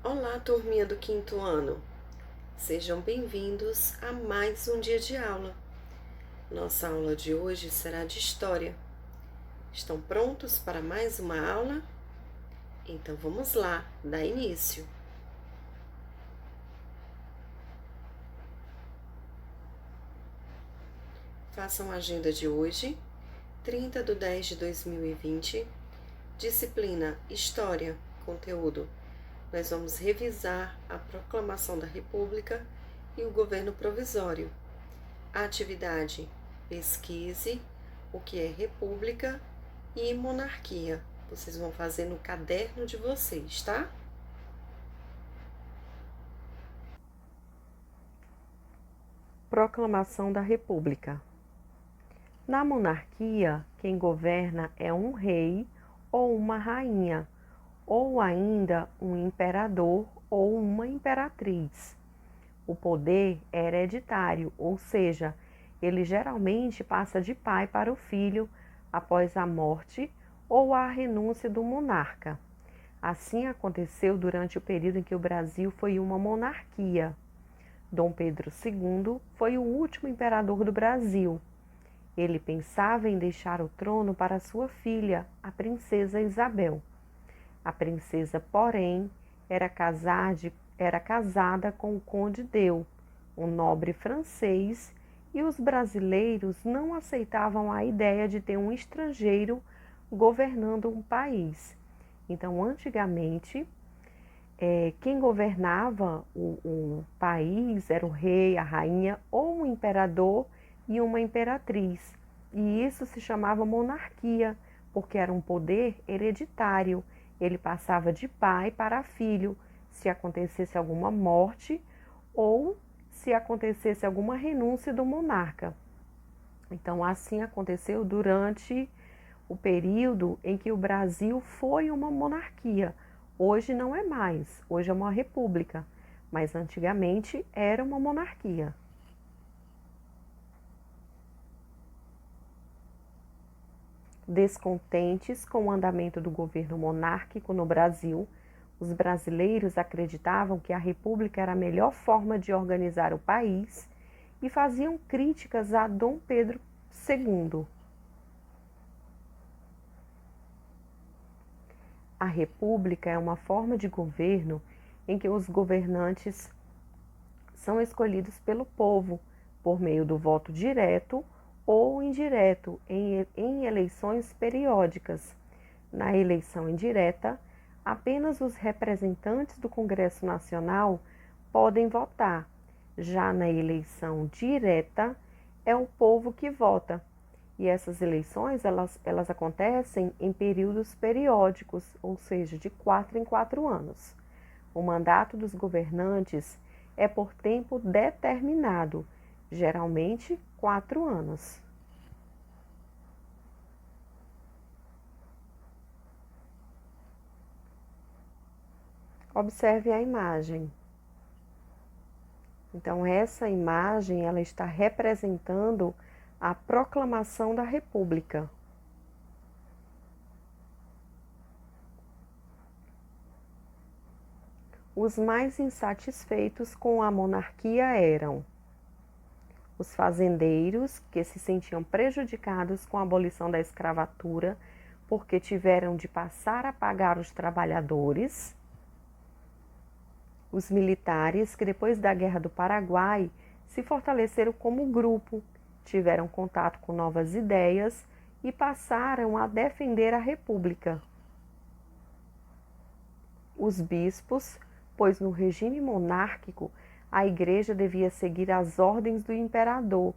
Olá, turminha do quinto ano. Sejam bem-vindos a mais um dia de aula. Nossa aula de hoje será de História. Estão prontos para mais uma aula? Então vamos lá, dar início. Façam a agenda de hoje, 30/10/2020, disciplina História, conteúdo. Nós vamos revisar a Proclamação da República e o Governo Provisório. A atividade: pesquise o que é república e monarquia. Vocês vão fazer no caderno de vocês, tá? Proclamação da República. Na monarquia, quem governa é um rei ou uma rainha, ou ainda um imperador ou uma imperatriz. O poder é hereditário, ou seja, ele geralmente passa de pai para o filho após a morte ou a renúncia do monarca. Assim aconteceu durante o período em que o Brasil foi uma monarquia. Dom Pedro II foi o último imperador do Brasil. Ele pensava em deixar o trono para sua filha, a princesa Isabel. A princesa, porém, era casada com o conde Deu, um nobre francês, e os brasileiros não aceitavam a ideia de ter um estrangeiro governando um país. Então, antigamente, quem governava o país era o rei, a rainha, ou um imperador e uma imperatriz. E isso se chamava monarquia, porque era um poder hereditário. Ele passava de pai para filho, se acontecesse alguma morte ou se acontecesse alguma renúncia do monarca. Então, assim aconteceu durante o período em que o Brasil foi uma monarquia. Hoje não é mais, hoje é uma república, mas antigamente era uma monarquia. Descontentes com o andamento do governo monárquico no Brasil, os brasileiros acreditavam que a república era a melhor forma de organizar o país e faziam críticas a Dom Pedro II. A república é uma forma de governo em que os governantes são escolhidos pelo povo por meio do voto direto ou indireto em eleições periódicas. Na eleição indireta, apenas os representantes do Congresso Nacional podem votar. Já na eleição direta, é o povo que vota. E essas eleições, elas acontecem em períodos periódicos, ou seja, de 4 em 4 anos. O mandato dos governantes é por tempo determinado, geralmente 4 anos. Observe a imagem. Então, essa imagem ela está representando a proclamação da República. Os mais insatisfeitos com a monarquia eram os fazendeiros, que se sentiam prejudicados com a abolição da escravatura, porque tiveram de passar a pagar os trabalhadores. Os militares, que depois da Guerra do Paraguai se fortaleceram como grupo, tiveram contato com novas ideias e passaram a defender a República. Os bispos, pois no regime monárquico a Igreja devia seguir as ordens do imperador,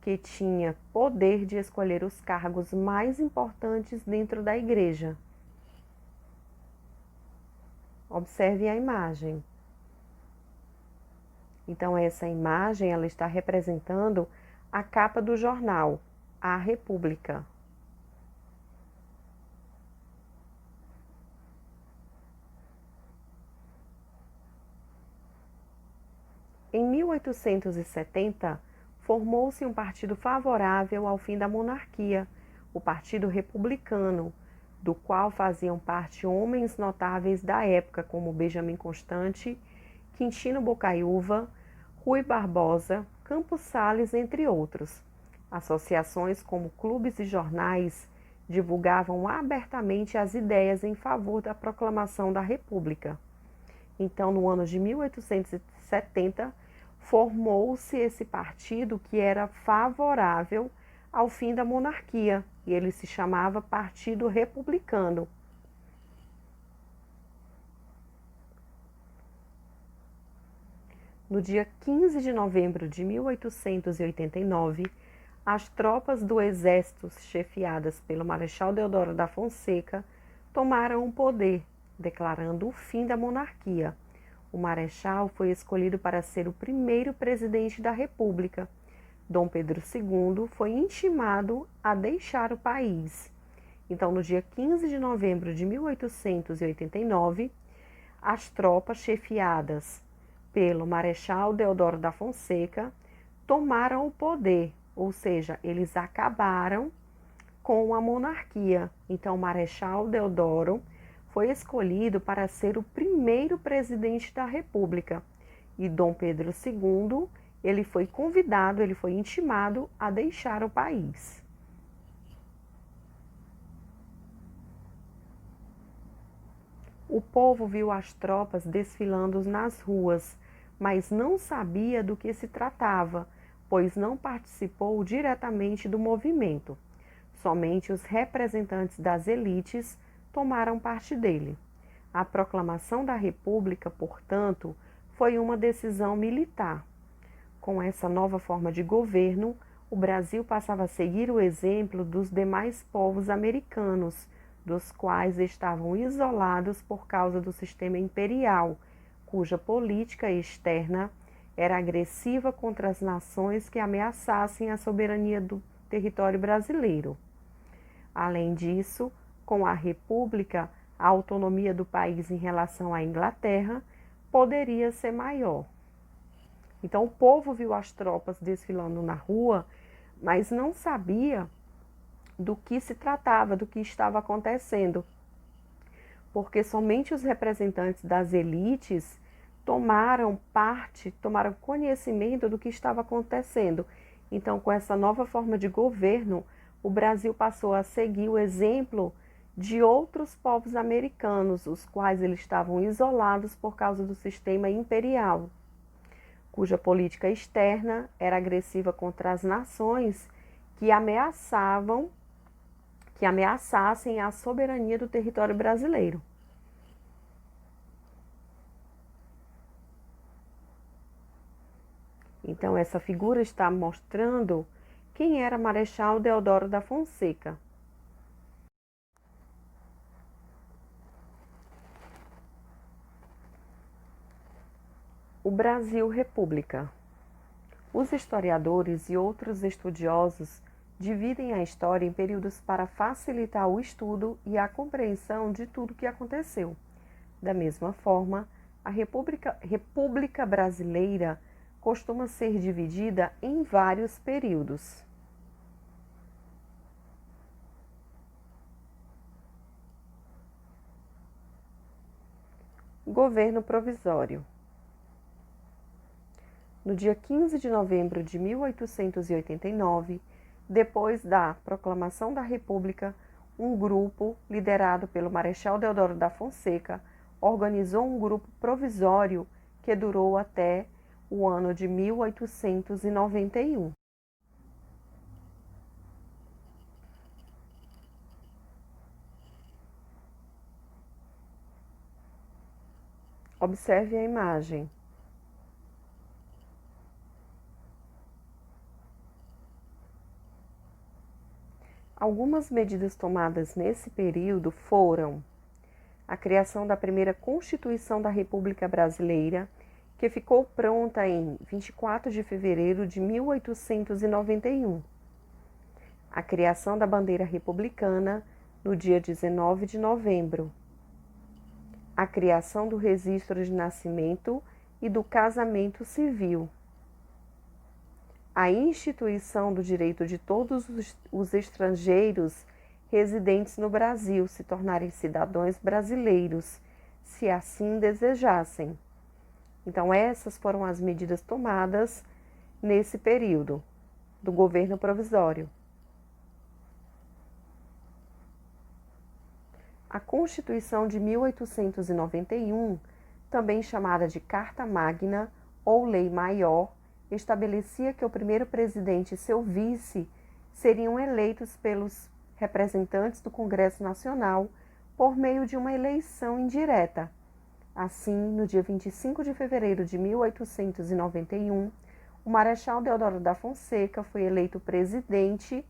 que tinha poder de escolher os cargos mais importantes dentro da Igreja. Observe a imagem. Então, essa imagem ela está representando a capa do jornal, A República. Em 1870, formou-se um partido favorável ao fim da monarquia, o Partido Republicano, do qual faziam parte homens notáveis da época, como Benjamin Constant, Quintino Bocaiúva, Rui Barbosa, Campos Sales, entre outros. Associações como clubes e jornais divulgavam abertamente as ideias em favor da proclamação da República. Então, no ano de 1870, formou-se esse partido que era favorável ao fim da monarquia, e ele se chamava Partido Republicano. No dia 15 de novembro de 1889, as tropas do exército, chefiadas pelo Marechal Deodoro da Fonseca, tomaram o poder, declarando o fim da monarquia. O Marechal foi escolhido para ser o primeiro presidente da República. Dom Pedro II foi intimado a deixar o país. Então, no dia 15 de novembro de 1889, as tropas chefiadas pelo Marechal Deodoro da Fonseca tomaram o poder, ou seja, eles acabaram com a monarquia. Então, o Marechal Deodoro foi escolhido para ser o primeiro presidente da República. E Dom Pedro II, ele foi convidado, ele foi intimado a deixar o país. O povo viu as tropas desfilando nas ruas, mas não sabia do que se tratava, pois não participou diretamente do movimento. Somente os representantes das elites tomaram parte dele. A proclamação da República, portanto, foi uma decisão militar. Com essa nova forma de governo, o Brasil passava a seguir o exemplo dos demais povos americanos, dos quais estavam isolados por causa do sistema imperial, cuja política externa era agressiva contra as nações que ameaçassem a soberania do território brasileiro. Além disso, com a República, a autonomia do país em relação à Inglaterra poderia ser maior. Então, o povo viu as tropas desfilando na rua, mas não sabia do que se tratava, do que estava acontecendo, porque somente os representantes das elites tomaram conhecimento do que estava acontecendo. Então, com essa nova forma de governo, o Brasil passou a seguir o exemplo de outros povos americanos, os quais eles estavam isolados por causa do sistema imperial, cuja política externa era agressiva contra as nações que ameaçassem a soberania do território brasileiro. Então, essa figura está mostrando quem era Marechal Deodoro da Fonseca. O Brasil República. Os historiadores e outros estudiosos dividem a história em períodos para facilitar o estudo e a compreensão de tudo o que aconteceu. Da mesma forma, a República Brasileira costuma ser dividida em vários períodos. Governo provisório. No dia 15 de novembro de 1889, depois da proclamação da República, um grupo, liderado pelo Marechal Deodoro da Fonseca, organizou um grupo provisório que durou até o ano de 1891. Observe a imagem. Algumas medidas tomadas nesse período foram a criação da primeira Constituição da República Brasileira, que ficou pronta em 24 de fevereiro de 1891. A criação da bandeira republicana no dia 19 de novembro. A criação do registro de nascimento e do casamento civil. A instituição do direito de todos os estrangeiros residentes no Brasil se tornarem cidadãos brasileiros, se assim desejassem. Então, essas foram as medidas tomadas nesse período do governo provisório. A Constituição de 1891, também chamada de Carta Magna ou Lei Maior, estabelecia que o primeiro presidente e seu vice seriam eleitos pelos representantes do Congresso Nacional por meio de uma eleição indireta. Assim, no dia 25 de fevereiro de 1891, o Marechal Deodoro da Fonseca foi eleito presidente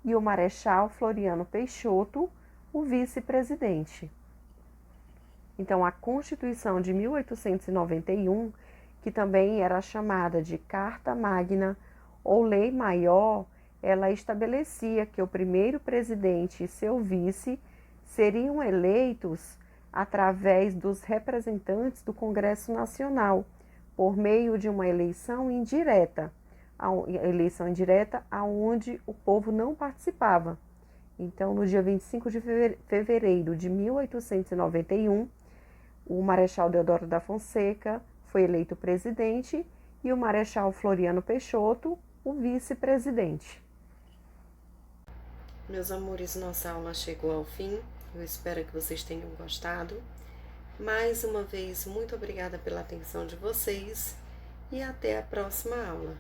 e o Marechal Floriano Peixoto o vice-presidente. Então, a Constituição de 1891, que também era chamada de Carta Magna ou Lei Maior, ela estabelecia que o primeiro presidente e seu vice seriam eleitos através dos representantes do Congresso Nacional, por meio de uma eleição indireta onde o povo não participava. Então, no dia 25 de fevereiro de 1891, o Marechal Deodoro da Fonseca foi eleito presidente e o Marechal Floriano Peixoto o vice-presidente. Meus amores, nossa aula chegou ao fim. Eu espero que vocês tenham gostado. Mais uma vez, muito obrigada pela atenção de vocês e até a próxima aula.